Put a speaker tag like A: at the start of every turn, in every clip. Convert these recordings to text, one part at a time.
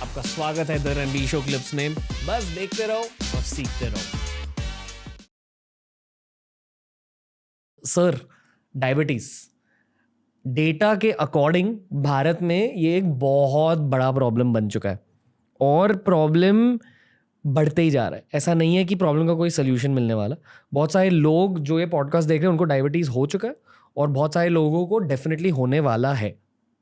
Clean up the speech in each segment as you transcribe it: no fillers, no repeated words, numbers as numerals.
A: आपका स्वागत है द रणबीर शो क्लिप्स में। बस देखते रहो और सीखते रहो। सर, डायबिटीज डेटा के अकॉर्डिंग भारत में ये एक बहुत बड़ा प्रॉब्लम बन चुका है और प्रॉब्लम बढ़ते ही जा रहा है। ऐसा नहीं है कि प्रॉब्लम का कोई सोल्यूशन मिलने वाला। बहुत सारे लोग जो ये पॉडकास्ट देख रहे हैं उनको डायबिटीज हो चुका है और बहुत सारे लोगों को डेफिनेटली होने वाला है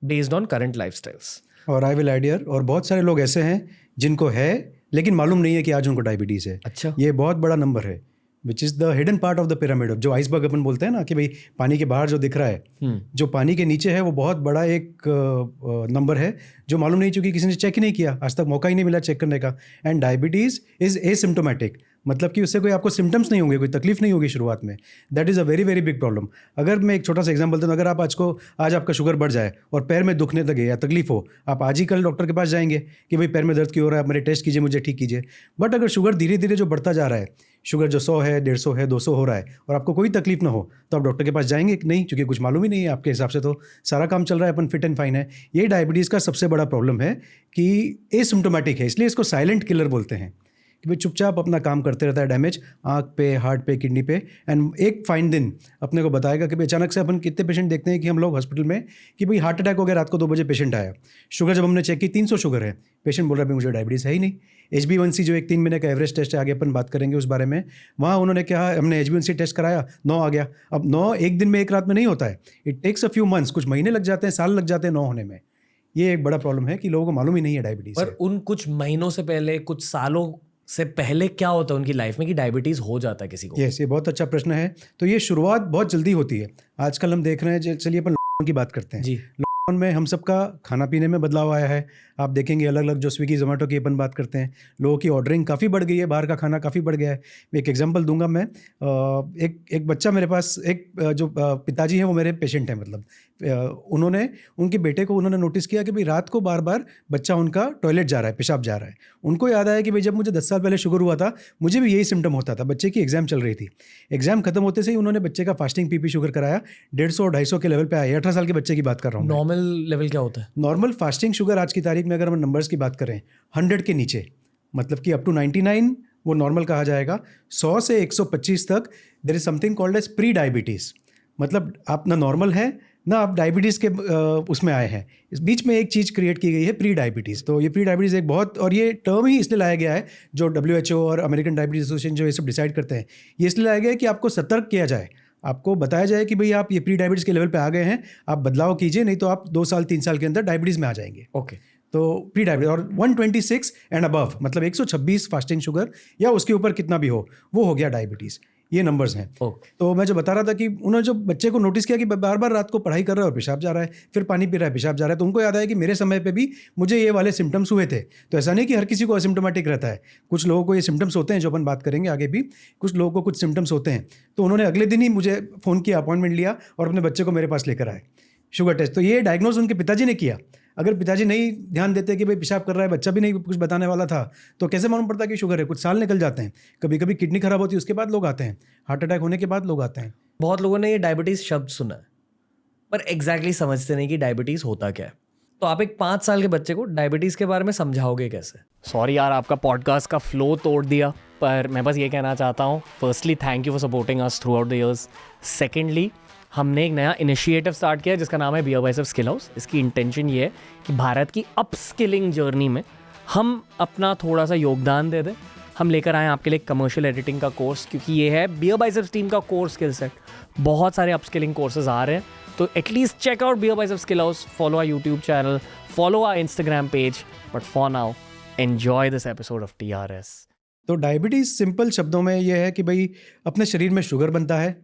A: बेस्ड ऑन करंट लाइफस्टाइल्स।
B: और आई विल ऐड हियर, और बहुत सारे लोग ऐसे हैं जिनको है लेकिन मालूम नहीं है कि आज उनको डायबिटीज़ है।
A: अच्छा,
B: ये बहुत बड़ा नंबर है, which is the hidden part of the pyramid. जो आइसबर्ग अपन बोलते हैं ना कि भाई पानी के बाहर जो दिख रहा है, जो पानी के नीचे है वो बहुत बड़ा एक नंबर है जो मालूम नहीं, चूँकि किसी ने चेक ही नहीं किया, आज तक मौका ही नहीं मिला चेक करने का। एंड डायबिटीज़ इज़ एसिम्प्टोमेटिक, मतलब कि उससे कोई आपको सिम्टम्स नहीं होंगे, कोई तकलीफ नहीं होगी शुरुआत में। That is a very very big problem. अगर मैं एक छोटा सा एग्जाम्पल दूँ, अगर आप आज आपका शुगर बढ़ जाए और पैर में दुखने लगे या तकलीफ हो, आप आज ही कल डॉक्टर के पास जाएंगे कि भाई पैर में दर्द क्यों हो रहा है, आप मेरे टेस्ट कीजिए, मुझे ठीक कीजिए। बट अगर शुगर धीरे धीरे जो बढ़ता जा रहा है, शुगर जो 100 है, 150 है, 200 हो रहा है और आपको कोई तकलीफ ना हो, तो आप डॉक्टर के पास जाएंगे कि नहीं? क्योंकि कुछ मालूम ही नहीं है आपके हिसाब से, तो सारा काम चल रहा है, अपन फिट एंड फाइन है। ये डायबिटीज़ का सबसे बड़ा प्रॉब्लम है कि एसिम्प्टोमेटिक है, इसलिए इसको साइलेंट किलर बोलते हैं कि भाई चुपचाप अपना काम करते रहता है, डैमेज आँख पे, हार्ट पे, किडनी पे। एंड एक फाइन दिन अपने को बताएगा कि भाई अचानक से अपन कितने पेशेंट देखते हैं कि हम लोग हॉस्पिटल में कि भाई हार्ट अटैक हो गया, रात को 2 बजे पेशेंट आया, शुगर जब हमने चेक की 300 शुगर है, पेशेंट बोल रहा है मुझे डायबिटीज़ है ही नहीं। HbA1c जो एक 3 महीने का एवरेज टेस्ट है, आगे अपन बात करेंगे उस बारे में, वहाँ उन्होंने कहा हमने HbA1c टेस्ट कराया, 9 आ गया। अब 9 एक दिन में, एक रात में नहीं होता है, it takes a few months, कुछ महीने लग जाते हैं, साल लग जाते हैं 9 होने में। ये एक बड़ा प्रॉब्लम है कि लोगों को मालूम ही नहीं है डायबिटीज़
A: पर उन कुछ महीनों से पहले, कुछ सालों से पहले क्या होता है उनकी लाइफ में कि डायबिटीज हो जाता है किसी को?
B: ये बहुत अच्छा प्रश्न है। तो ये शुरुआत बहुत जल्दी होती है। आजकल हम देख रहे हैं, चलिए अपन लॉकडाउन की बात करते हैं
A: जी।
B: लॉकडाउन में हम सबका खाना पीने में बदलाव आया है। आप देखेंगे अलग अलग, जो स्विगी जोमेटो की अपन बात करते हैं, लोगों की ऑर्डरिंग काफ़ी बढ़ गई है, बाहर का खाना काफ़ी बढ़ गया है। एक एग्जांपल दूंगा मैं। एक बच्चा मेरे पास, जो पिताजी हैं वो मेरे पेशेंट हैं, मतलब उन्होंने उनके बेटे को उन्होंने नोटिस किया कि भाई रात को बार बार बच्चा उनका टॉयलेट जा रहा है, पेशाब जा रहा है। उनको याद आया कि भाई जब मुझे 10 साल पहले शुगर हुआ था मुझे भी यही सिम्टम होता था। बच्चे की एग्जाम चल रही थी, एग्जाम खत्म होते से ही उन्होंने बच्चे का फास्टिंग पीपी शुगर कराया, 150-250 के लेवल पे आया। 18 साल के बच्चे की बात कर रहा हूँ।
A: नॉर्मल लेवल क्या होता है?
B: नॉर्मल फास्टिंग शुगर आज की तारीख में अगर हम नंबर्स की बात करें, 100 के नीचे, मतलब कि अप टू 99 वो नॉर्मल कहा जाएगा। 100 से 125 तक there is something called as prediabetes, मतलब आप ना नॉर्मल है ना आप डायबिटीज़ के उसमें आए हैं। इस बीच में एक चीज़ क्रिएट की गई है, प्री डायबिटीज़। तो ये प्री डायबिटीज़ एक बहुत, और ये टर्म ही इसलिए लाया गया है, जो WHO और अमेरिकन डायबिटीज़ एसोसिएशन जो ये सब डिसाइड करते हैं, ये इसलिए लाया गया है कि आपको सतर्क किया जाए, आपको बताया जाए कि भाई आप ये प्री डायबिटीज़ के लेवल पे आ गए हैं, आप बदलाव कीजिए, नहीं तो आप 2 साल 3 साल के अंदर डायबिटीज़ में आ जाएंगे।
A: ओके।
B: तो प्री डायबिटीज, और 126 एंड अबव, मतलब 126 फास्टिंग शुगर या उसके ऊपर कितना भी हो, वो हो गया डायबिटीज़। ये नंबर्स हैं।
A: ओके।
B: तो मैं जो बता रहा था कि उन्होंने जो बच्चे को नोटिस किया कि बार बार रात को पढ़ाई कर रहा है और पेशाब जा रहा है, फिर पानी पी रहा है, पेशाब जा रहा है, तो उनको याद आया कि मेरे समय पे भी मुझे ये वाले सिम्टम्स हुए थे। तो ऐसा नहीं कि हर किसी को असिम्प्टोमेटिक रहता है, कुछ लोगों को ये सिम्टम्स होते हैं, जो अपन बात करेंगे आगे भी, कुछ लोगों को कुछ सिम्टम्स होते हैं। तो उन्होंने अगले दिन ही मुझे फ़ोन किया, अपॉइंटमेंट लिया और अपने बच्चे को मेरे पास लेकर आए शुगर टेस्ट। तो ये डायग्नोज उनके पिताजी ने किया। अगर पिताजी नहीं ध्यान देते कि भाई पेशाब कर रहा है, बच्चा भी नहीं कुछ बताने वाला था, तो कैसे मालूम पड़ता कि शुगर है? कुछ साल निकल जाते हैं, कभी कभी किडनी खराब होती है, उसके बाद लोग आते हैं, हार्ट अटैक होने के बाद लोग आते हैं।
A: बहुत लोगों ने ये डायबिटीज शब्द सुना है पर एग्जैक्टली समझते नहीं कि डायबिटीज होता क्या है। तो आप एक 5 साल के बच्चे को डायबिटीज के बारे में समझाओगे कैसे? सॉरी यार, आपका पॉडकास्ट का फ्लो तोड़ दिया, पर मैं बस ये कहना चाहता हूँ, firstly thank you for supporting us through out the years. Secondly, हमने एक नया इनिशिएटिव स्टार्ट किया जिसका नाम है बियर बाइसेप्स स्किल हाउस। इसकी इंटेंशन ये है कि भारत की अपस्किलिंग जर्नी में हम अपना थोड़ा सा योगदान दे दें। हम लेकर आए आपके लिए कमर्शियल एडिटिंग का कोर्स, क्योंकि ये है बियर बाइसेप्स टीम का कोर स्किल सेट। बहुत सारे अपस्किलिंग कोर्सेज आ रहे हैं, तो at least check out BeerBiceps skill house, follow our YouTube channel, follow our Instagram page. But for now enjoy this episode of TRS।
B: तो diabetes simple शब्दों में ये है कि भाई अपने शरीर में शुगर बनता है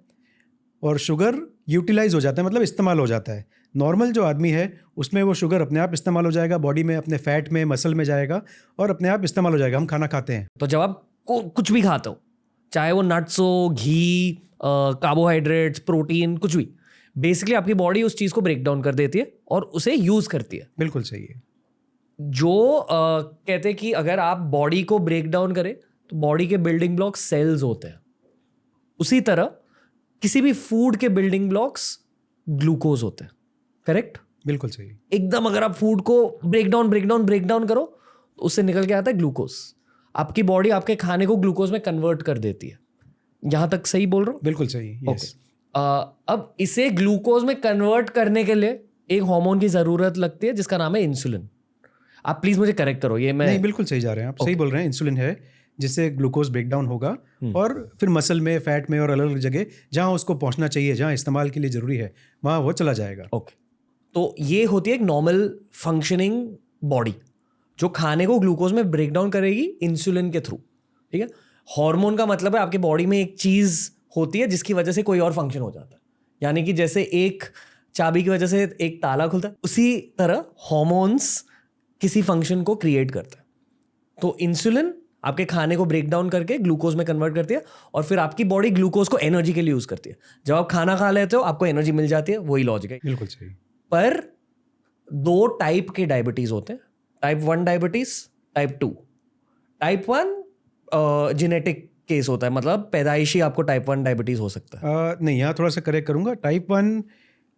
B: और शुगर यूटिलाइज हो जाता है, मतलब इस्तेमाल हो जाता है। नॉर्मल जो आदमी है उसमें वो शुगर अपने आप इस्तेमाल हो जाएगा, बॉडी में अपने फैट में, मसल में जाएगा और अपने आप इस्तेमाल हो जाएगा। हम खाना खाते हैं,
A: तो जब आप कुछ भी खाते हो, चाहे वो नट्स हो, घी, कार्बोहाइड्रेट्स, प्रोटीन, कुछ भी, बेसिकली आपकी बॉडी उस चीज़ को ब्रेक डाउन कर देती है और उसे यूज़ करती है।
B: बिल्कुल सही है।
A: जो कहते हैं कि अगर आप बॉडी को ब्रेक डाउन करें तो बॉडी के बिल्डिंग ब्लॉक्स सेल्स होते हैं, उसी तरह किसी भी फूड के बिल्डिंग ब्लॉक्स ग्लूकोज होते हैं। करेक्ट?
B: बिल्कुल सही।
A: एकदम अगर आप फूड को ब्रेक डाउन करो उससे निकल के आता है ग्लूकोज। आपकी बॉडी आपके खाने को ग्लूकोज में कन्वर्ट कर देती है। यहाँ तक सही बोल रहा हूँ?
B: बिल्कुल सही, यस।
A: अब इसे ग्लूकोज में कन्वर्ट करने के लिए एक हार्मोन की जरूरत लगती है जिसका नाम है इंसुलिन। आप प्लीज मुझे करेक्ट करो, ये मैं
B: नहीं, बिल्कुल सही जा रहे हैं आप, सही बोल रहे हैं। इंसुलिन है जिससे ग्लूकोज ब्रेक डाउन होगा और फिर मसल में, फैट में और अलग अलग जगह जहाँ उसको पहुँचना चाहिए, जहाँ इस्तेमाल के लिए ज़रूरी है, वहाँ वो चला जाएगा।
A: ओके। तो ये होती है एक नॉर्मल फंक्शनिंग बॉडी जो खाने को ग्लूकोज में ब्रेक डाउन करेगी इंसुलिन के थ्रू। ठीक है। हार्मोन का मतलब है आपके बॉडी में एक चीज होती है जिसकी वजह से कोई और फंक्शन हो जाता है। यानी कि जैसे एक चाबी की वजह से एक ताला खुलता है, उसी तरह हॉर्मोन्स किसी फंक्शन को क्रिएट करता है। तो इंसुलिन आपके खाने को ब्रेक डाउन करके ग्लूकोज में कन्वर्ट करती है और फिर आपकी बॉडी ग्लूकोज को एनर्जी के लिए यूज करती है। जब आप खाना खा लेते हो आपको एनर्जी मिल जाती है, वही लॉजिक है।
B: बिल्कुल सही।
A: पर 2 टाइप के डायबिटीज होते हैं, type 1 diabetes, type 2। Type 1 genetic case होता है, मतलब पैदाइशी आपको टाइप 1 डायबिटीज हो सकता है।
B: नहीं, यहाँ थोड़ा सा करेक्ट करूँगा। टाइप 1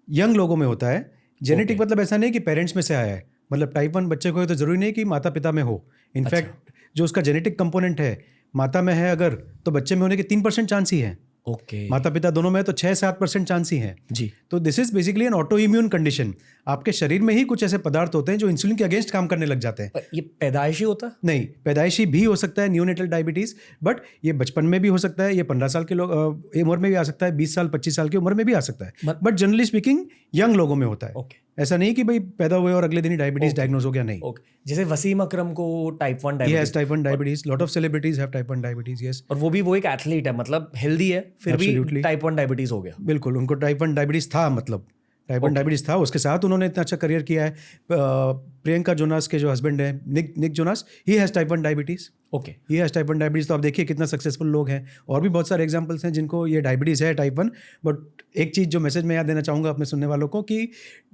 B: यंग लोगों में होता है। जेनेटिक मतलब ऐसा नहीं कि पेरेंट्स में से आया है, मतलब टाइप 1 बच्चे को है तो ज़रूरी नहीं कि माता पिता में हो। इनफैक्ट जो उसका जेनेटिक कंपोनेंट है, माता में है अगर, तो बच्चे में होने के 3% चांस ही है।
A: ओके।
B: माता पिता दोनों में है तो 6-7% चांस ही है
A: जी।
B: तो this is basically N auto immune condition. आपके शरीर में ही कुछ ऐसे पदार्थ होते हैं जो इंसुलिन के अगेंस्ट काम करने लग जाते हैं।
A: पर ये पैदाइशी होता है?
B: नहीं, पैदाइशी भी हो सकता है, न्यूनेटल डायबिटीज, बट ये बचपन में भी हो सकता है, ये 15 साल के लोग उम्र में भी आ सकता है, 20 साल 25 साल की उम्र में भी आ सकता है, बट जनरली स्पीकिंग यंग लोगों में होता है।
A: ओके।
B: ऐसा नहीं कि भाई पैदा हुए और अगले दिन ही डायबिटीज डायग्नोज हो गया, नहीं।
A: ओके। जैसे वसीम अकरम को type 1
B: He
A: diabetes.
B: has type 1 diabetes. Lot of celebrities have type 1 diabetes. Yes.
A: और वो एक एथलीट है, मतलब हेल्दी है, फिर भी
B: Absolutely.
A: टाइप 1 डायबिटीज हो गया।
B: बिल्कुल, उनको टाइप 1 डायबिटीज था, मतलब टाइप 1 डायबिटीज था, उसके साथ उन्होंने इतना अच्छा करियर किया है। प्रियंका जोनास के जो हस्बैंड हैं, Nick Jonas, he has type 1 diabetes.
A: Okay.
B: He has type 1 diabetes. तो आप देखिए कितना सक्सेसफुल लोग हैं। और भी बहुत सारे एग्जांपल्स हैं जिनको ये डायबिटीज़ है टाइप 1। बट एक चीज़ जो मैसेज मैं याद देना चाहूँगा अपने सुनने वालों को कि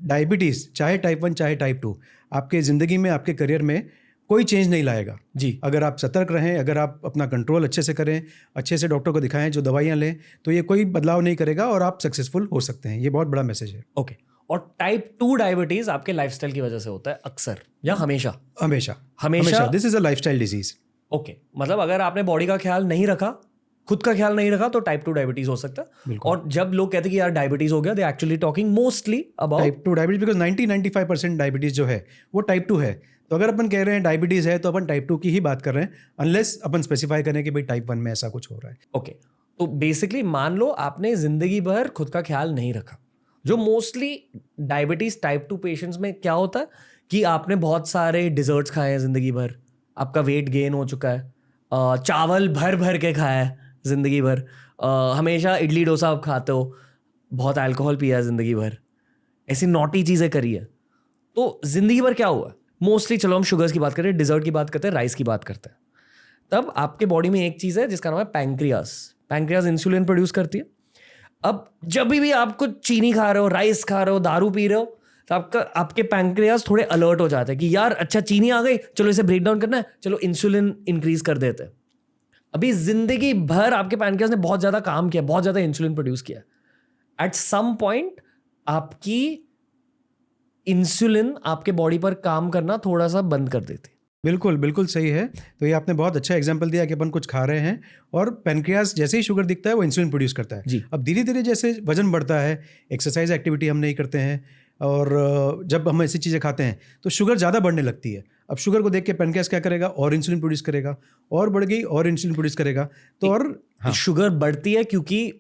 B: डायबिटीज़ चाहे टाइप 1 चाहे टाइप 2 आपके ज़िंदगी में, आपके करियर में कोई चेंज नहीं लाएगा
A: जी।
B: अगर आप सतर्क रहें, अगर आप अपना कंट्रोल अच्छे से करें, अच्छे से डॉक्टर को दिखाएं, जो दवाइयाँ लें, तो ये कोई बदलाव नहीं करेगा और आप सक्सेसफुल हो सकते हैं। ये बहुत बड़ा मैसेज है।
A: ओके। और टाइप 2 डायबिटीज आपके लाइफस्टाइल की वजह से होता है अक्सर या हमेशा?
B: हमेशा। This is a lifestyle disease.
A: Okay. मतलब अगर आपने बॉडी का ख्याल नहीं रखा, खुद का ख्याल नहीं रखा, तो टाइप 2 डायबिटीज हो सकता है। और जब लोग कहते हैं कि यार डायबिटीज हो गया, they actually talking mostly about
B: type 2 diabetes, because 90-95% diabetes जो है वो टाइप 2 है। तो अगर अपन कह रहे हैं डायबिटीज है तो अपन टाइप 2 की ही बात कर रहे हैं, अनलेस अपन स्पेसिफाई करें कि भाई टाइप 1 में ऐसा कुछ हो रहा है।
A: ओके। तो बेसिकली मान लो आपने जिंदगी भर खुद का ख्याल नहीं रखा, जो मोस्टली डायबिटीज टाइप 2 पेशेंट्स में क्या होता है कि आपने बहुत सारे डिजर्ट्स खाए हैं जिंदगी भर, आपका वेट गेन हो चुका है, चावल भर भर के खाया है जिंदगी भर, हमेशा इडली डोसा आप खाते हो, बहुत अल्कोहल पिया है जिंदगी भर, ऐसी नॉटी चीज़ें करी है। तो जिंदगी भर क्या हुआ? मोस्टली चलो हम शुगर्स की बात करें, डिजर्ट की बात करते हैं, राइस की बात करते हैं। तब आपके बॉडी में एक चीज़ है जिसका नाम है पैंक्रियास। पैंक्रियास इंसुलिन प्रोड्यूस करती है। अब जब भी आप कुछ चीनी खा रहे हो, राइस खा रहे हो, दारू पी रहे हो, तो आपके पैंक्रियास थोड़े अलर्ट हो जाते हैं कि यार अच्छा चीनी आ गई, चलो इसे ब्रेक डाउन करना है, चलो इंसुलिन इंक्रीज कर देते हैं। अभी जिंदगी भर आपके पैंक्रियास ने बहुत ज़्यादा काम किया, बहुत ज़्यादा इंसुलिन प्रोड्यूस किया। एट सम पॉइंट आपकी इंसुलिन आपके बॉडी पर काम करना थोड़ा सा बंद कर देती।
B: बिल्कुल बिल्कुल सही है। तो ये आपने बहुत अच्छा एग्जांपल दिया कि अपन कुछ खा रहे हैं और पैनक्रियास जैसे ही शुगर दिखता है वो इंसुलिन प्रोड्यूस करता है
A: जी।
B: अब धीरे धीरे जैसे वजन बढ़ता है, एक्सरसाइज एक्टिविटी हम नहीं करते हैं और जब हम ऐसी चीज़ें खाते हैं तो शुगर ज़्यादा बढ़ने लगती है। अब शुगर को देख के पैनक्रियास क्या करेगा, और इंसुलिन प्रोड्यूस करेगा, और बढ़ गई और इंसुलिन प्रोड्यूस करेगा। तो और हाँ,
A: शुगर बढ़ती है क्योंकि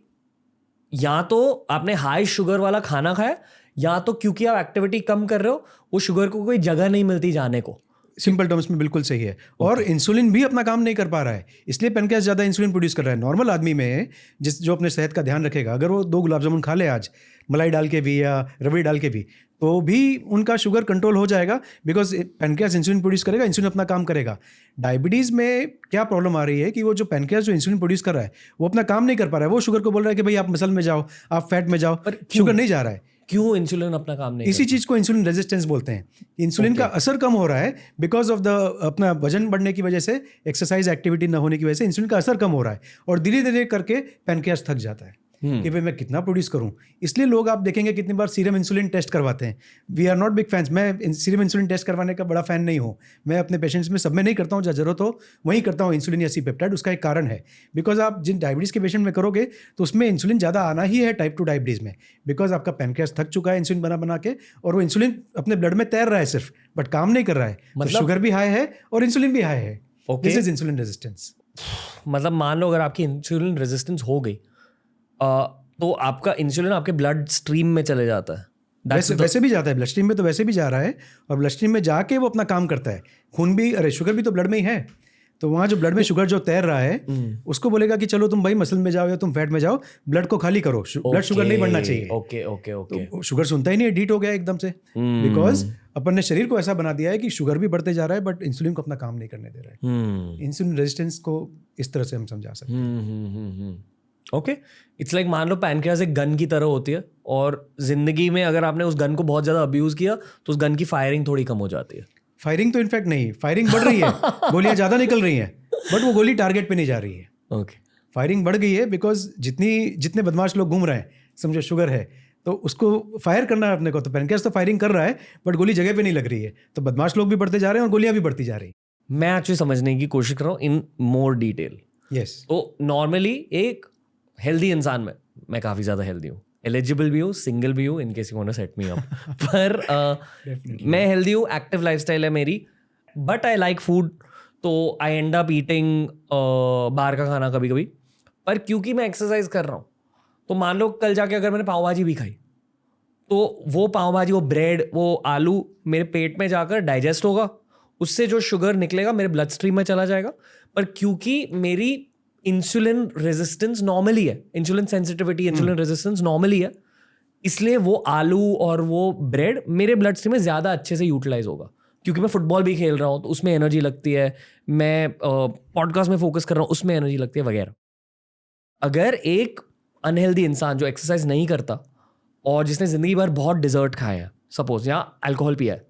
A: या तो आपने हाई शुगर वाला खाना खाया, या तो क्योंकि आप एक्टिविटी कम कर रहे हो, वो शुगर को कोई जगह नहीं मिलती जाने को।
B: सिंपल टर्म्स में बिल्कुल सही है। और इंसुलिन भी अपना काम नहीं कर पा रहा है, इसलिए पैनक्रियास ज़्यादा इंसुलिन प्रोड्यूस कर रहा है। नॉर्मल आदमी में जो अपने सेहत का ध्यान रखेगा, अगर वो 2 गुलाब जामुन खा ले आज, मलाई डाल के भी या रबड़ी डाल के भी, तो भी उनका शुगर कंट्रोल हो जाएगा, बिकॉज पैनक्रियास इंसुलिन प्रोड्यूस करेगा, इंसुलिन अपना काम करेगा। डायबिटीज़ में क्या प्रॉब्लम आ रही है कि वो जो पैनक्रियास जो इंसुलिन प्रोड्यूस कर रहा है वो अपना काम नहीं कर पा रहा है। वो शुगर को बोल रहा है कि भाई आप मसल में जाओ, आप फैट में जाओ, पर शुगर नहीं जा रहा है।
A: क्यों इंसुलिन अपना काम नहीं?
B: इसी चीज़ को इंसुलिन रेजिस्टेंस बोलते हैं। इंसुलिन का असर कम हो रहा है बिकॉज ऑफ द अपना वजन बढ़ने की वजह से, एक्सरसाइज एक्टिविटी न होने की वजह से इंसुलिन का असर कम हो रहा है, और धीरे धीरे करके पैनक्रियास थक जाता है। कि भाई मैं कितना प्रोड्यूस करूं। इसलिए लोग आप देखेंगे कितनी बार सीरम इंसुलिन टेस्ट करवाते हैं। We are not big fans. मैं सीरम इंसुलिन टेस्ट करवाने का बड़ा फैन नहीं हूं। मैं अपने पेशेंट्स में सब में नहीं करता हूं, जहाँ जरूरत हो वहीं करता हूं इंसुलिन या सी पेप्टाइड। उसका एक कारण है, बिकॉज आप जिन डायबिटीज़ के पेशेंट में करोगे तो उसमें इंसुलिन ज़्यादा आना ही है टाइप 2 डायबिटीज़ में, बिकॉज आपका पैनक्रियास थक चुका है इंसुलिन बना बना के, और वो इंसुलिन अपने ब्लड में तैर रहा है सिर्फ, बट काम नहीं कर रहा है। मतलब शुगर भी हाई है और इंसुलिन भी हाई है। This is insulin resistance.
A: मतलब मान लो अगर आपकी इंसुलिन रेजिस्टेंस हो गई तो आपका इंसुलिन आपके ब्लड स्ट्रीम में चले जाता है।
B: वैसे भी जाता है ब्लड स्ट्रीम में, तो वैसे भी जा रहा है, और ब्लड स्ट्रीम में जाके वो अपना काम करता है। खून भी, अरे शुगर भी तो ब्लड में ही है, तो वहाँ जो ब्लड में शुगर जो तैर रहा है उसको बोलेगा कि चलो तुम भाई मसल में जाओ या तुम फैट में जाओ, ब्लड को खाली करो, ब्लड शुगर नहीं बढ़ना चाहिए।
A: Okay okay okay.
B: तो शुगर सुनता ही नहीं है, डीट हो गया एकदम से, बिकॉज अपन ने शरीर को ऐसा बना दिया है कि शुगर भी बढ़ते जा रहा है बट इंसुलिन को अपना काम नहीं करने दे रहा है। इंसुलिन रेजिस्टेंस को इस तरह से हम समझा सकते हैं।
A: ओके, इट्स लाइक मान लो पैनक्रियास एक गन की तरह होती है, और जिंदगी में अगर आपने उस गन को बहुत ज्यादा अब्यूज किया तो उस गन की फायरिंग थोड़ी कम हो जाती है।
B: फायरिंग तो इनफैक्ट नहीं, फायरिंग बढ़ रही है, गोलियां ज्यादा निकल रही हैं, बट वो गोली टारगेट पे नहीं जा रही है।
A: ओके,
B: फायरिंग बढ़ गई है बिकॉज जितने बदमाश लोग घूम रहे हैं, समझो शुगर है तो उसको फायर करना है अपने को, तो पैनक्रियास तो फायरिंग कर रहा है बट गोली जगह पे नहीं लग रही है, तो बदमाश लोग भी बढ़ते जा रहे हैं और गोलियां भी बढ़ती जा रही हैं।
A: मैं एक्चुअली समझने की कोशिश कर रहा हूँ इन मोर डिटेल।
B: यस।
A: तो नॉर्मली एक हेल्दी इंसान में मैं काफ़ी ज़्यादा हेल्दी हूँ, एलिजिबल भी हूँ, सिंगल भी हूँ, in case you want to set me up, पर मैं हेल्दी हूँ, एक्टिव लाइफस्टाइल है मेरी, बट आई लाइक फूड, तो आई एंड अप ईटिंग बाहर का खाना कभी कभी। पर क्योंकि मैं एक्सरसाइज कर रहा हूँ, तो मान लो कल जाके अगर मैंने पाव भाजी भी खाई, तो वो पाव भाजी, वो ब्रेड, वो आलू मेरे पेट में जाकर डाइजेस्ट होगा, उससे जो शुगर निकलेगा मेरे ब्लड स्ट्रीम में चला जाएगा। पर क्योंकि मेरी इंसुलिन रेजिस्टेंस नॉर्मली है, insulin sensitivity, insulin resistance normally है, इसलिए वो आलू और वो ब्रेड मेरे ब्लड स्ट्रीम में ज़्यादा अच्छे से यूटिलाइज होगा। क्योंकि मैं फुटबॉल भी खेल रहा हूँ तो उसमें एनर्जी लगती है, मैं पॉडकास्ट में फोकस कर रहा हूँ उसमें एनर्जी लगती है वगैरह। अगर एक अनहेल्दी इंसान जो एक्सरसाइज नहीं करता और जिसने ज़िंदगी भर बहुत डिजर्ट खाया है सपोज, या अल्कोहल पिया है,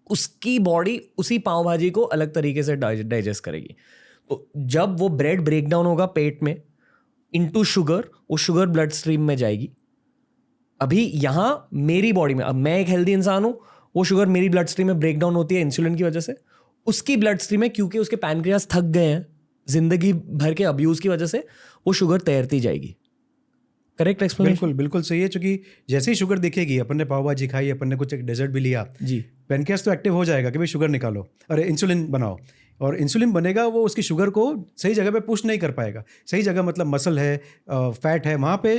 A: उसकी बॉडी उसी पाव भाजी को अलग तरीके से डाइजेस्ट करेगी। तो जब वो ब्रेड ब्रेक डाउन होगा पेट में इनटू शुगर, वो शुगर ब्लड स्ट्रीम में जाएगी। अभी यहाँ मेरी बॉडी में, अब मैं एक हेल्दी इंसान हूँ, वो शुगर मेरी ब्लड स्ट्रीम में ब्रेक डाउन होती है इंसुलिन की वजह से, उसकी ब्लड स्ट्रीम में क्योंकि उसके पैनक्रियास थक गए हैं जिंदगी भर के अब्यूज की वजह से, वो शुगर तैरती जाएगी। Correct explanation?
B: बिल्कुल बिल्कुल सही है, क्योंकि जैसे ही शुगर दिखेगी, अपन ने पाव भाजी खाई, अपन ने कुछ एक डेजर्ट भी लिया
A: जी,
B: पैनक्रियास तो एक्टिव हो जाएगा कि भाई शुगर निकालो, अरे इंसुलिन बनाओ, और इंसुलिन बनेगा, वो उसकी शुगर को सही जगह पे पुश नहीं कर पाएगा। सही जगह मतलब मसल है, फैट है, वहाँ पे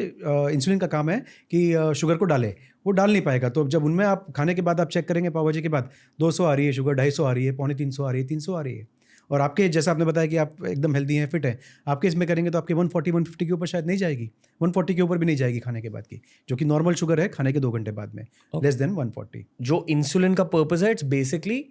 B: इंसुलिन का काम है कि शुगर को डाले, वो डाल नहीं पाएगा। तो जब उनमें आप खाने के बाद आप चेक करेंगे पाव भाजी के बाद 200 आ रही है शुगर, 250 आ रही है, 350 आ रही है, 300 आ रही है, और आपके जैसा आपने बताया कि आप एकदम हेल्दी हैं, फिट हैं, आपके इसमें करेंगे तो आपके 140-150 के ऊपर शायद नहीं जाएगी, 140 के ऊपर भी नहीं जाएगी खाने के बाद की, जो कि नॉर्मल शुगर है खाने के 2 घंटे बाद में, लेस देन 140।
A: जो इंसुलिन का पर्पस है, इट्स बेसिकली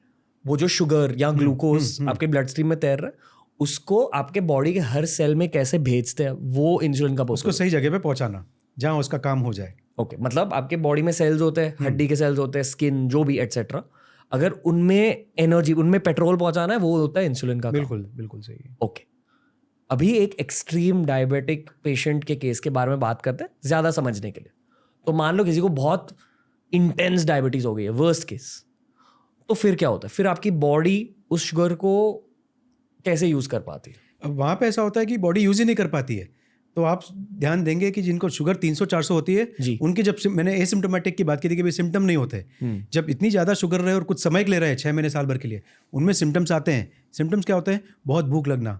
A: वो जो शुगर या ग्लूकोज आपके ब्लड स्ट्रीम में तैर रहा है, उसको आपके बॉडी के हर सेल में कैसे भेजते हैं, वो इंसुलिन का पर्पस,
B: उसको सही जगह पे पहुंचाना जहाँ उसका काम हो जाए।
A: ओके, मतलब आपके बॉडी में सेल्स होते हैं, हड्डी के सेल्स होते हैं, स्किन, जो भी एटसेट्रा, अगर उनमें एनर्जी, उनमें पेट्रोल पहुंचाना है, वो होता है इंसुलिन का।
B: बिल्कुल बिल्कुल सही है।
A: ओके, अभी एक एक्सट्रीम डायबिटिक पेशेंट के केस के बारे में बात करते हैं ज़्यादा समझने के लिए। तो मान लो किसी को बहुत इंटेंस डायबिटीज़ हो गई है, वर्स्ट केस, तो फिर क्या होता है? फिर आपकी बॉडी उस शुगर को कैसे यूज़ कर पाती है?
B: अब वहाँ पे ऐसा होता है कि बॉडी यूज़ ही नहीं कर पाती है। तो आप ध्यान देंगे कि जिनको शुगर 300-400 होती है, उनकी, जब मैंने एसिम्प्टोमेटिक की बात की थी कि भाई सिम्टम नहीं होते, जब इतनी ज़्यादा शुगर रहे और कुछ समय के ले रहे हैं, 6 महीने साल भर के लिए, उनमें सिम्टम्स आते हैं। सिम्टम्स क्या होते हैं? बहुत भूख लगना,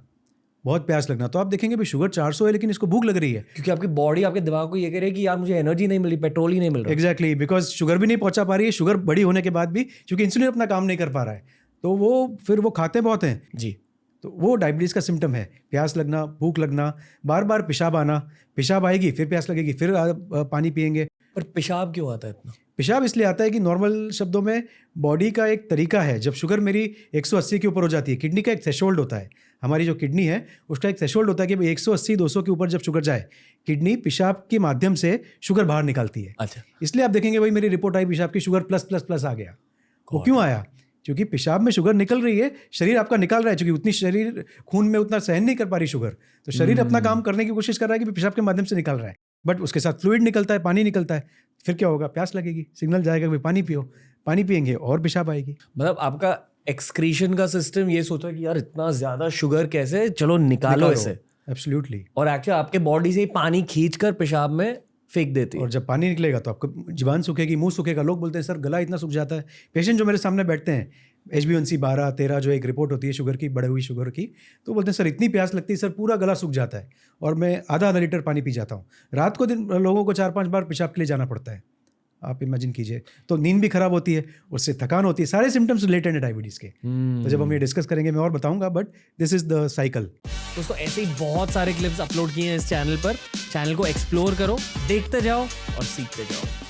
B: बहुत प्यास लगना। तो आप देखेंगे भाई शुगर 400 है लेकिन इसको भूख लग रही है,
A: क्योंकि आपकी बॉडी आपके दिमाग को ये कह रही है कि यार मुझे एनर्जी नहीं मिल रही, पेट्रोल ही नहीं मिल रहा।
B: एग्जैक्टली, बिकॉज शुगर भी नहीं पहुंचा पा रही है, शुगर बड़ी होने के बाद भी, क्योंकि इंसुलिन अपना काम नहीं कर पा रहा है, तो वो फिर वो खाते बहुत हैं
A: जी,
B: तो वो डायबिटीज़ का सिम्टम है। प्यास लगना, भूख लगना, बार बार पेशाब आना, पेशाब आएगी फिर प्यास लगेगी, फिर पानी पिएंगे।
A: पर पेशाब क्यों आता है इतना?
B: पेशाब इसलिए आता है कि नॉर्मल शब्दों में बॉडी का एक तरीका है, जब शुगर मेरी 180 के ऊपर हो जाती है, किडनी का एक थ्रेशोल्ड होता है, हमारी जो किडनी है उसका एक थ्रेशोल्ड होता है कि 180-200 के ऊपर जब शुगर जाए, किडनी पेशाब के माध्यम से शुगर बाहर निकालती है।
A: अच्छा,
B: इसलिए आप देखेंगे भाई मेरी रिपोर्ट आई, पेशाब की शुगर प्लस प्लस प्लस आ गया। वो क्यों आया? क्योंकि पेशाब में शुगर निकल रही है, शरीर आपका निकाल रहा है, क्योंकि उतनी शरीर खून में उतना सहन नहीं कर पा रही शुगर, तो शरीर अपना काम करने की कोशिश कर रहा है कि पेशाब के माध्यम से निकाल रहा है, बट उसके साथ फ्लूइड निकलता है, पानी निकलता है, फिर क्या होगा, प्यास लगेगी, सिग्नल जाएगा कि पानी पियो, पानी पियेंगे और पेशाब आएगी।
A: मतलब आपका एक्सक्रीशन का सिस्टम ये सोचा कि यार इतना ज्यादा शुगर कैसे, चलो निकालो इसे।
B: एब्सोल्युटली।
A: और एक्चुअली आपके बॉडी से ही पानी खींचकर पेशाब में फेंक देती है।
B: और जब पानी निकलेगा तो आपको जुबान सूखेगी, मुंह सूखेगा। लोग बोलते हैं सर गला इतना सूख जाता है। पेशेंट जो मेरे सामने बैठते हैं, HbA1c 12-13 जो एक रिपोर्ट होती है शुगर की, बढ़ी हुई शुगर की, तो बोलते हैं सर इतनी प्यास लगती है सर, पूरा गला सूख जाता है और मैं आधा लीटर पानी पी जाता हूँ। रात को दिन लोगों को 4-5 बार पेशाब के लिए जाना पड़ता है, आप इमेजिन कीजिए। तो नींद भी खराब होती है, उससे थकान होती है, सारे सिम्टम्स रिलेटेड है डायबिटीज़ के। तो जब हम ये डिस्कस करेंगे मैं और बताऊंगा, but this is the cycle.
A: दोस्तों ऐसे ही बहुत सारे क्लिप्स अपलोड किए हैं इस चैनल पर। चैनल को एक्सप्लोर करो, देखते जाओ और सीखते जाओ।